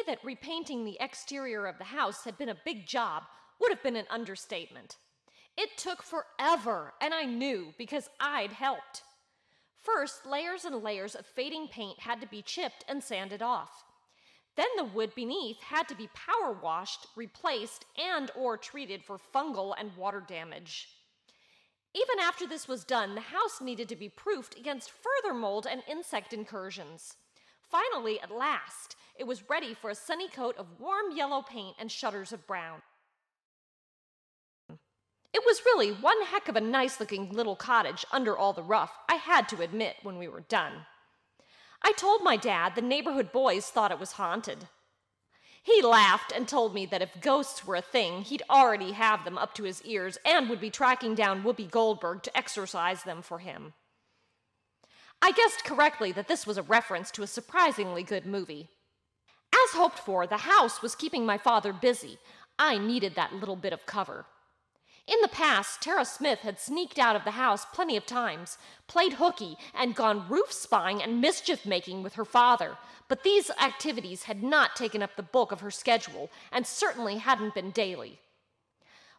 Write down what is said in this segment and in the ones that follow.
that repainting the exterior of the house had been a big job would have been an understatement. It took forever, and I knew because I'd helped. First, layers and layers of fading paint had to be chipped and sanded off. Then the wood beneath had to be power washed, replaced, and or treated for fungal and water damage. Even after this was done, the house needed to be proofed against further mold and insect incursions. Finally, at last, it was ready for a sunny coat of warm yellow paint and shutters of brown. It was really one heck of a nice-looking little cottage under all the rough, I had to admit, when we were done. I told my dad the neighborhood boys thought it was haunted. He laughed and told me that if ghosts were a thing, he'd already have them up to his ears and would be tracking down Whoopi Goldberg to exorcise them for him. I guessed correctly that this was a reference to a surprisingly good movie. As hoped for, the house was keeping my father busy. I needed that little bit of cover. In the past, Tara Smith had sneaked out of the house plenty of times, played hooky, and gone roof-spying and mischief-making with her father, but these activities had not taken up the bulk of her schedule, and certainly hadn't been daily.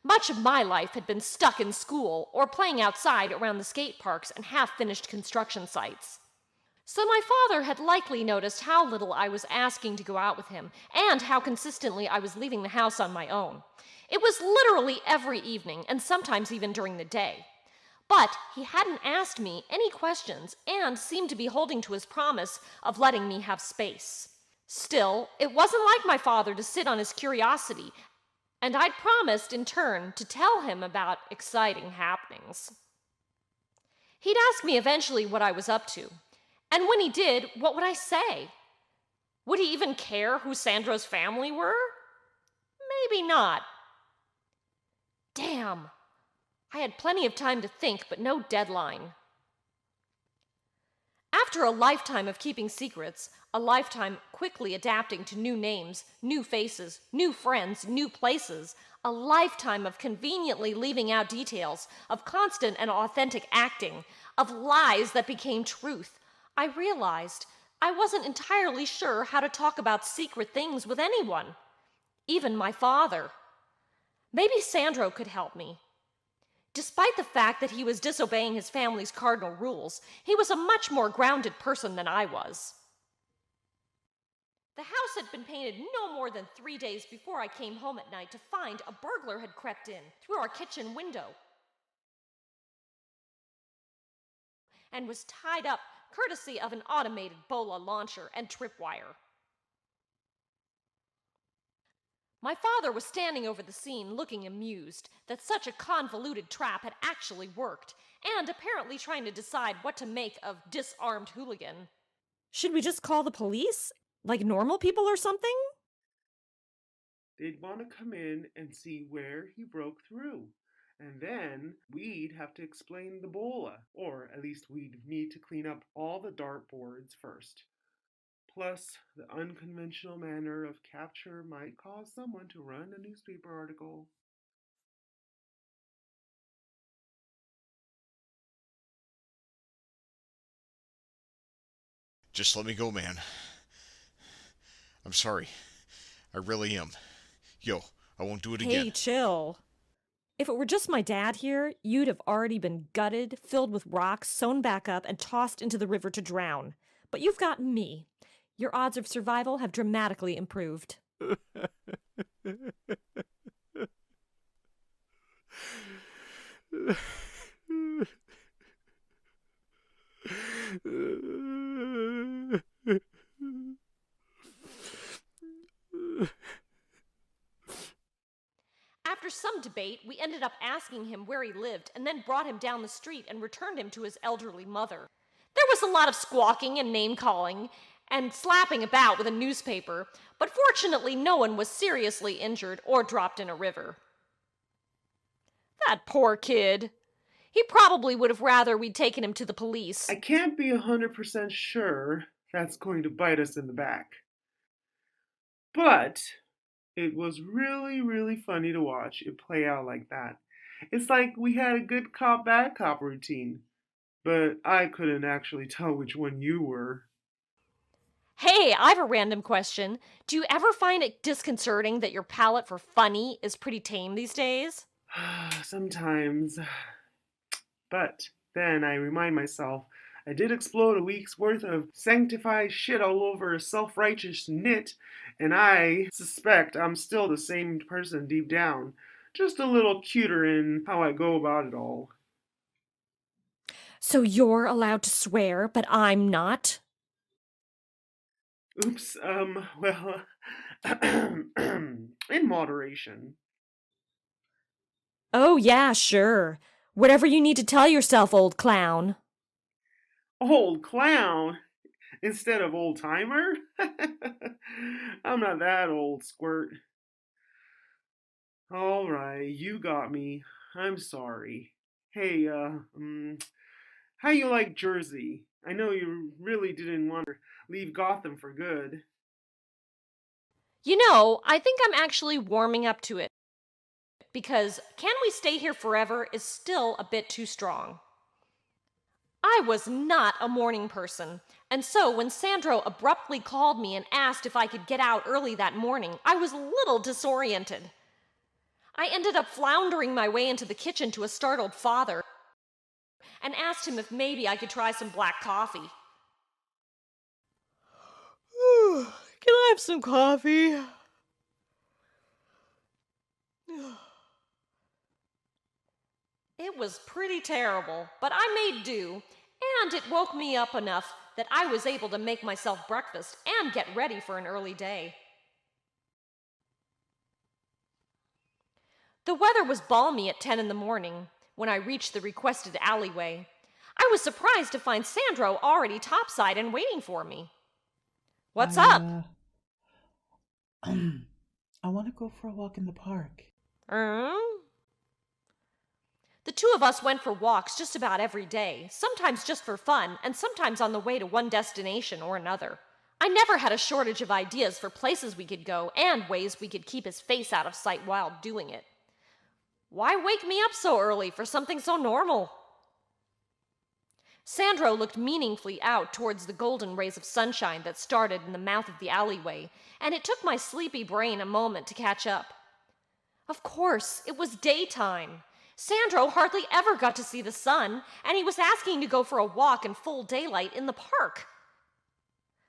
Much of my life had been stuck in school or playing outside around the skate parks and half-finished construction sites. So my father had likely noticed how little I was asking to go out with him, and how consistently I was leaving the house on my own. It was literally every evening, and sometimes even during the day. But he hadn't asked me any questions and seemed to be holding to his promise of letting me have space. Still, it wasn't like my father to sit on his curiosity, and I'd promised in turn to tell him about exciting happenings. He'd ask me eventually what I was up to, and when he did, what would I say? Would he even care who Sandro's family were? Maybe not. Damn. I had plenty of time to think, but no deadline. After a lifetime of keeping secrets, a lifetime quickly adapting to new names, new faces, new friends, new places, a lifetime of conveniently leaving out details, of constant and authentic acting, of lies that became truth, I realized I wasn't entirely sure how to talk about secret things with anyone, even my father. Maybe Sandro could help me. Despite the fact that he was disobeying his family's cardinal rules, he was a much more grounded person than I was. The house had been painted no more than 3 days before I came home at night to find a burglar had crept in through our kitchen window and was tied up courtesy of an automated bola launcher and tripwire. My father was standing over the scene looking amused that such a convoluted trap had actually worked, and apparently trying to decide what to make of disarmed hooligan. Should we just call the police? Like normal people or something? They'd want to come in and see where he broke through. And then we'd have to explain the bola, or at least we'd need to clean up all the dartboards first. Plus, the unconventional manner of capture might cause someone to run a newspaper article. Just let me go, man. I'm sorry. I really am. Yo, I won't do it again. Hey, chill. If it were just my dad here, you'd have already been gutted, filled with rocks, sewn back up, and tossed into the river to drown. But you've got me. Your odds of survival have dramatically improved. After some debate, we ended up asking him where he lived and then brought him down the street and returned him to his elderly mother. There was a lot of squawking and name-calling and slapping about with a newspaper, but fortunately no one was seriously injured or dropped in a river. That poor kid. He probably would have rather we'd taken him to the police. I can't be 100% sure that's going to bite us in the back. But it was really, really funny to watch it play out like that. It's like we had a good cop, bad cop routine, but I couldn't actually tell which one you were. Hey, I have a random question. Do you ever find it disconcerting that your palate for funny is pretty tame these days? Sometimes. But then I remind myself I did explode a week's worth of sanctified shit all over a self righteous nit, and I suspect I'm still the same person deep down, just a little cuter in how I go about it all. So you're allowed to swear, but I'm not? Oops, well, in moderation. Oh, yeah, sure. Whatever you need to tell yourself, old clown. Old clown instead of old timer? I'm not that old, squirt. All right, you got me. I'm sorry. Hey, how you like Jersey? I know you really didn't want to leave Gotham for good. You know, I think I'm actually warming up to it because can we stay here forever is still a bit too strong. I was not a morning person, and so when Sandro abruptly called me and asked if I could get out early that morning, I was a little disoriented. I ended up floundering my way into the kitchen to a startled father and asked him if maybe I could try some black coffee. Can I have some coffee? It was pretty terrible, but I made do, and it woke me up enough that I was able to make myself breakfast and get ready for an early day. The weather was balmy at 10 in the morning when I reached the requested alleyway. I was surprised to find Sandro already topside and waiting for me. What's up? I want to go for a walk in the park. The two of us went for walks just about every day, sometimes just for fun, and sometimes on the way to one destination or another. I never had a shortage of ideas for places we could go and ways we could keep his face out of sight while doing it. Why wake me up so early for something so normal? Sandro looked meaningfully out towards the golden rays of sunshine that started in the mouth of the alleyway, and it took my sleepy brain a moment to catch up. Of course, it was daytime. Sandro hardly ever got to see the sun, and he was asking to go for a walk in full daylight in the park.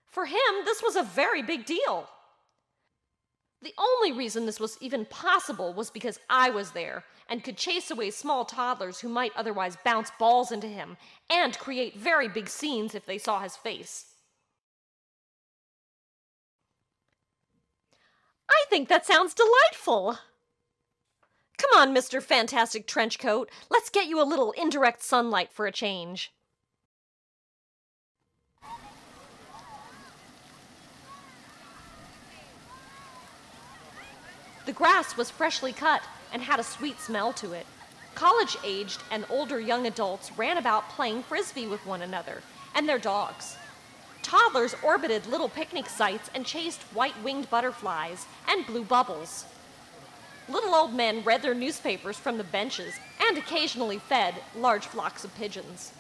For him, this was a very big deal. The only reason this was even possible was because I was there and could chase away small toddlers who might otherwise bounce balls into him and create very big scenes if they saw his face. I think that sounds delightful. Come on, Mr. Fantastic Trenchcoat. Let's get you a little indirect sunlight for a change. The grass was freshly cut and had a sweet smell to it. College-aged and older young adults ran about playing frisbee with one another and their dogs. Toddlers orbited little picnic sites and chased white-winged butterflies and blew bubbles. Little old men read their newspapers from the benches and occasionally fed large flocks of pigeons.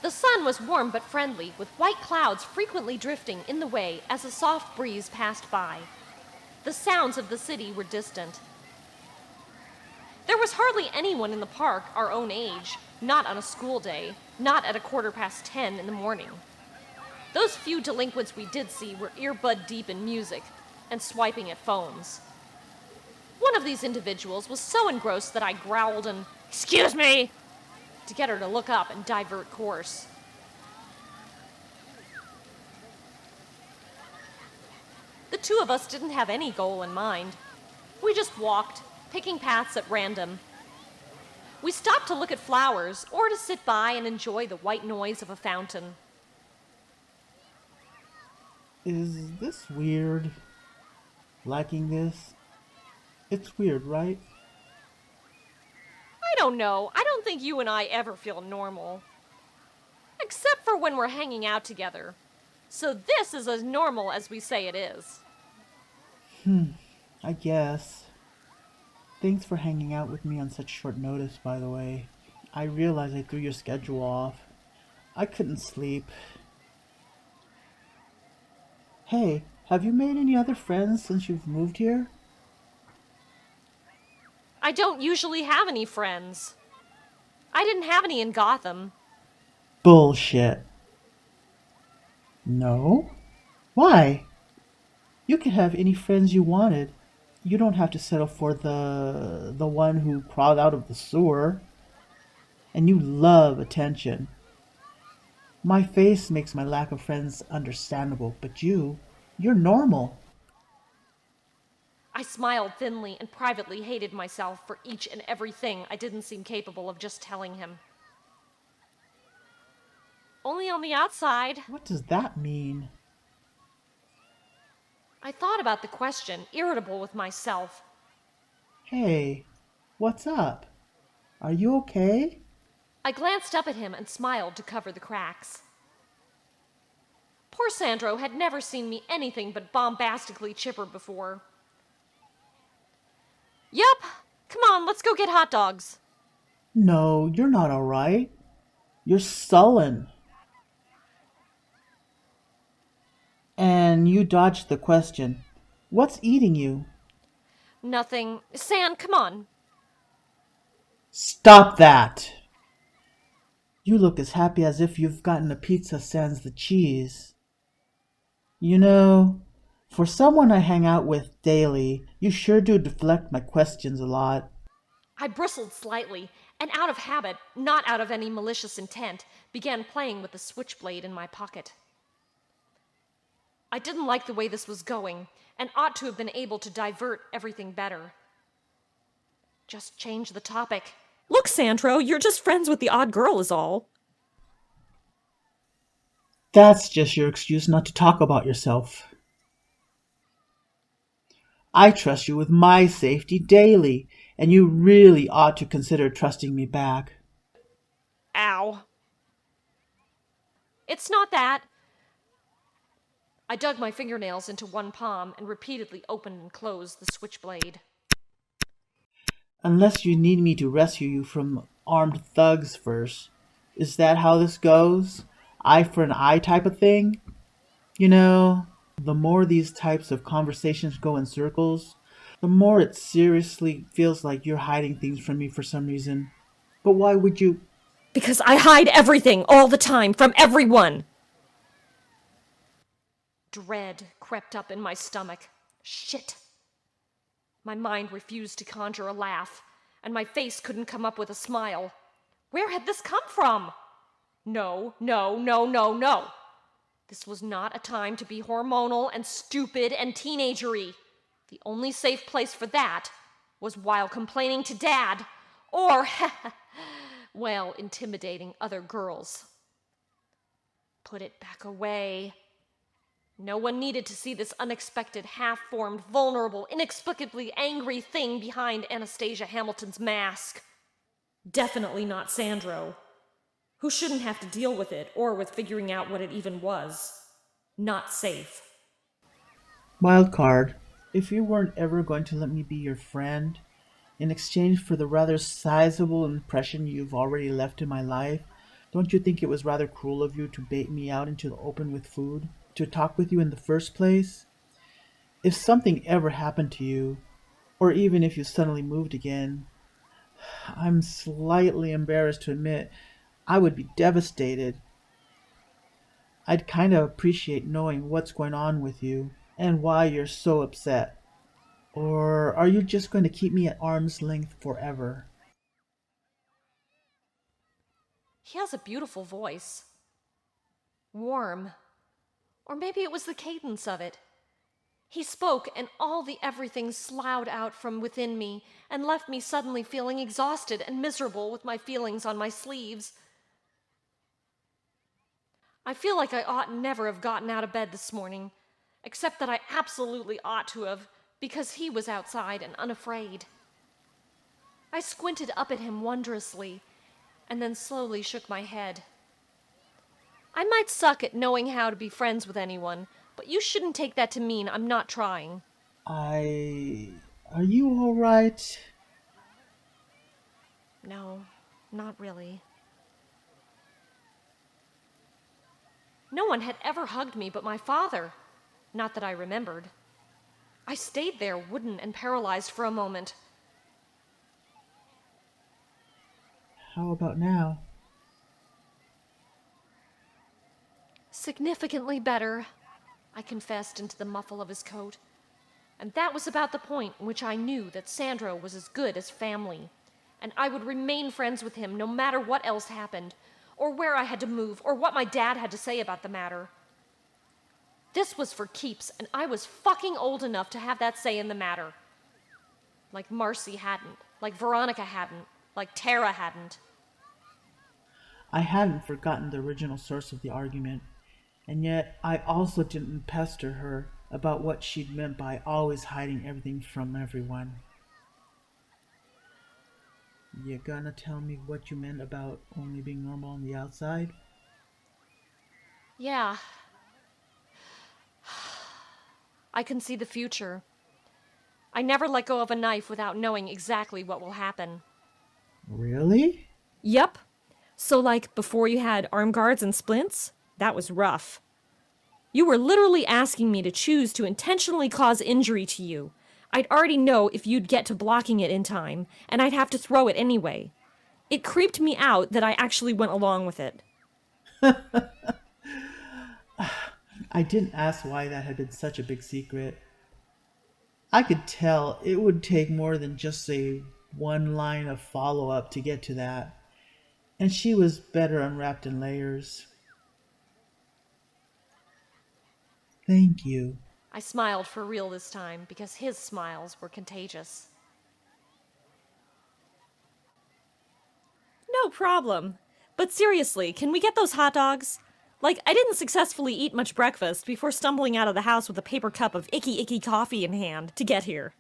The sun was warm but friendly, with white clouds frequently drifting in the way as a soft breeze passed by. The sounds of the city were distant. There was hardly anyone in the park our own age, not on a school day, not at 10:15 in the morning. Those few delinquents we did see were earbud deep in music and swiping at phones. One of these individuals was so engrossed that I growled an "Excuse me!" to get her to look up and divert course. The two of us didn't have any goal in mind. We just walked, picking paths at random. We stopped to look at flowers or to sit by and enjoy the white noise of a fountain. Is this weird? Liking this? It's weird, right? I don't know. I don't think you and I ever feel normal. Except for when we're hanging out together. So this is as normal as we say it is. I guess. Thanks for hanging out with me on such short notice, by the way. I realize I threw your schedule off. I couldn't sleep. Hey, have you made any other friends since you've moved here? I don't usually have any friends. I didn't have any in Gotham. Bullshit. No? Why? You could have any friends you wanted. You don't have to settle for the one who crawled out of the sewer. And you love attention. My face makes my lack of friends understandable, but you're normal. I smiled thinly and privately hated myself for each and everything I didn't seem capable of just telling him. Only on the outside. What does that mean? I thought about the question, irritable with myself. Hey, what's up? Are you okay? I glanced up at him and smiled to cover the cracks. Poor Sandro had never seen me anything but bombastically chipper before. Yup, come on, let's go get hot dogs. No, you're not alright. You're sullen. And you dodged the question. What's eating you? Nothing. Sand, come on. Stop that! You look as happy as if you've gotten a pizza sans the cheese. You know, for someone I hang out with daily, you sure do deflect my questions a lot. I bristled slightly, and out of habit, not out of any malicious intent, began playing with the switchblade in my pocket. I didn't like the way this was going, and ought to have been able to divert everything better. Just change the topic. Look, Sandro, you're just friends with the odd girl is all. That's just your excuse not to talk about yourself. I trust you with my safety daily, and you really ought to consider trusting me back. Ow. It's not that. I dug my fingernails into one palm and repeatedly opened and closed the switchblade. Unless you need me to rescue you from armed thugs first. Is that how this goes? Eye for an eye type of thing? You know, the more these types of conversations go in circles, the more it seriously feels like you're hiding things from me for some reason. But why would you? Because I hide everything all the time from everyone. Dread crept up in my stomach. Shit. My mind refused to conjure a laugh, and my face couldn't come up with a smile. Where had this come from? No, no, no, no, no. This was not a time to be hormonal and stupid and teenagery. The only safe place for that was while complaining to Dad, or, well, intimidating other girls. Put it back away. No one needed to see this unexpected, half-formed, vulnerable, inexplicably angry thing behind Anastasia Hamilton's mask. Definitely not Sandro, who shouldn't have to deal with it or with figuring out what it even was. Not safe. Wildcard, if you weren't ever going to let me be your friend, in exchange for the rather sizable impression you've already left in my life, don't you think it was rather cruel of you to bait me out into the open with food? To talk with you in the first place? If something ever happened to you, or even if you suddenly moved again, I'm slightly embarrassed to admit I would be devastated. I'd kind of appreciate knowing what's going on with you and why you're so upset. Or are you just going to keep me at arm's length forever? He has a beautiful voice. Warm. Or maybe it was the cadence of it. He spoke, and all the everything sloughed out from within me and left me suddenly feeling exhausted and miserable with my feelings on my sleeves. I feel like I ought never have gotten out of bed this morning, except that I absolutely ought to have, because he was outside and unafraid. I squinted up at him wondrously, and then slowly shook my head. I might suck at knowing how to be friends with anyone, but you shouldn't take that to mean I'm not trying. Are you alright? No, not really. No one had ever hugged me but my father. Not that I remembered. I stayed there, wooden and paralyzed for a moment. How about now? Significantly better, I confessed into the muffle of his coat. And that was about the point in which I knew that Sandro was as good as family, and I would remain friends with him no matter what else happened, or where I had to move, or what my dad had to say about the matter. This was for keeps, and I was fucking old enough to have that say in the matter. Like Marcy hadn't, like Veronica hadn't, like Tara hadn't. I hadn't forgotten the original source of the argument, and yet I also didn't pester her about what she'd meant by always hiding everything from everyone. You gonna tell me what you meant about only being normal on the outside? Yeah. I can see the future. I never let go of a knife without knowing exactly what will happen. Really? Yep. So, like, before you had arm guards and splints? That was rough. You were literally asking me to choose to intentionally cause injury to you. I'd already know if you'd get to blocking it in time, and I'd have to throw it anyway. It creeped me out that I actually went along with it. I didn't ask why that had been such a big secret. I could tell it would take more than just a one line of follow-up to get to that. And she was better unwrapped in layers. Thank you. I smiled for real this time because his smiles were contagious. No problem. But seriously, can we get those hot dogs? Like, I didn't successfully eat much breakfast before stumbling out of the house with a paper cup of icky coffee in hand to get here.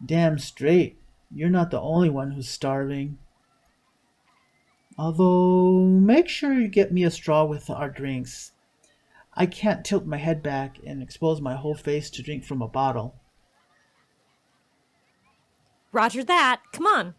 Damn straight. You're not the only one who's starving. Although, make sure you get me a straw with our drinks. I can't tilt my head back and expose my whole face to drink from a bottle. Roger that. Come on.